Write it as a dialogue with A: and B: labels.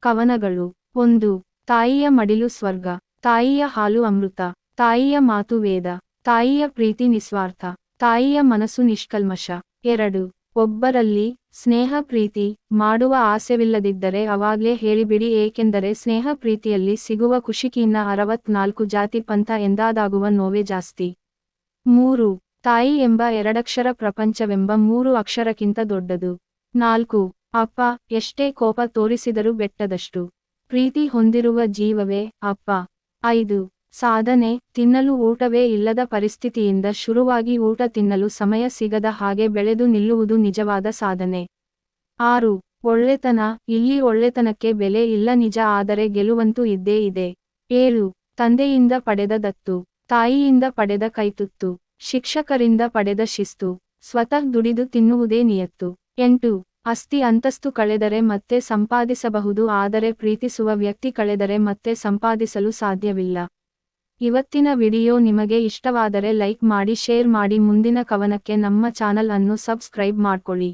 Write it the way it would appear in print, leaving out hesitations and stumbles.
A: ಕವನಗಳು. 1. ತಾಯಿಯ ಮಡಿಲು ಸ್ವರ್ಗ, ತಾಯಿಯ ಹಾಲು ಅಮೃತ, ತಾಯಿಯ ಮಾತು ವೇದ, ತಾಯಿಯ ಪ್ರೀತಿ ನಿಸ್ವಾರ್ಥ, ತಾಯಿಯ ಮನಸ್ಸು ನಿಷ್ಕಲ್ಮಶ. 2. ಒಬ್ಬರಲ್ಲಿ ಸ್ನೇಹ ಪ್ರೀತಿ ಮಾಡುವ ಆಸೆವಿಲ್ಲದಿದ್ದರೆ ಅವಾಗ್ಲೇ ಹೇಳಿಬಿಡಿ, ಏಕೆಂದರೆ ಸ್ನೇಹ ಪ್ರೀತಿಯಲ್ಲಿ ಸಿಗುವ ಖುಷಿಗಿನ್ನ 64 ಜಾತಿ ಪಂಥ ಎಂದಾದಾಗುವ ನೋವೇ ಜಾಸ್ತಿ. 3. ತಾಯಿ ಎಂಬ ಎರಡಕ್ಷರ ಪ್ರಪಂಚವೆಂಬ 3 ಅಕ್ಷರಕ್ಕಿಂತ ದೊಡ್ಡದು. 4. ಅಪ್ಪ ಎಷ್ಟೇ ಕೋಪ ತೋರಿಸಿದರೂ ಬೆಟ್ಟದಷ್ಟು ಪ್ರೀತಿ ಹೊಂದಿರುವ ಜೀವವೇ ಅಪ್ಪ. 5. ಸಾಧನೆ ತಿನ್ನಲು ಊಟವೇ ಇಲ್ಲದ ಪರಿಸ್ಥಿತಿಯಿಂದ ಶುರುವಾಗಿ ಊಟ ತಿನ್ನಲು ಸಮಯ ಸಿಗದ ಹಾಗೆ ಬೆಳೆದು ನಿಲ್ಲುವುದು ನಿಜವಾದ ಸಾಧನೆ. 6. ಒಳ್ಳೆತನ ಇಲ್ಲಿ ಒಳ್ಳೆತನಕ್ಕೆ ಬೆಲೆ ಇಲ್ಲ ನಿಜ, ಆದರೆ ಗೆಲುವಂತೂ ಇದ್ದೇ ಇದೆ. 7. ತಂದೆಯಿಂದ ಪಡೆದ ದತ್ತು, ತಾಯಿಯಿಂದ ಪಡೆದ ಕೈತುತ್ತು, ಶಿಕ್ಷಕರಿಂದ ಪಡೆದ ಶಿಸ್ತು, ಸ್ವತಃ ದುಡಿದು ತಿನ್ನುವುದೇ ನಿಯತ್ತು. 8. ಆಸ್ತಿ ಅಂತಸ್ತು ಕಳೆದರೆ ಮತ್ತೆ ಸಂಪಾದಿಸಬಹುದು, ಆದರೆ ಪ್ರೀತಿಸುವ ವ್ಯಕ್ತಿ ಕಳೆದರೆ ಮತ್ತೆ ಸಂಪಾದಿಸಲು ಸಾಧ್ಯವಿಲ್ಲ. ಇವತ್ತಿನ ವಿಡಿಯೋ ನಿಮಗೆ ಇಷ್ಟವಾದರೆ ಲೈಕ್ ಮಾಡಿ, ಶೇರ್ ಮಾಡಿ, ಮುಂದಿನ ಕವನಕ್ಕೆ ನಮ್ಮ ಚಾನಲ್ ಅನ್ನು ಸಬ್ಸ್ಕ್ರೈಬ್ ಮಾಡ್ಕೊಳ್ಳಿ.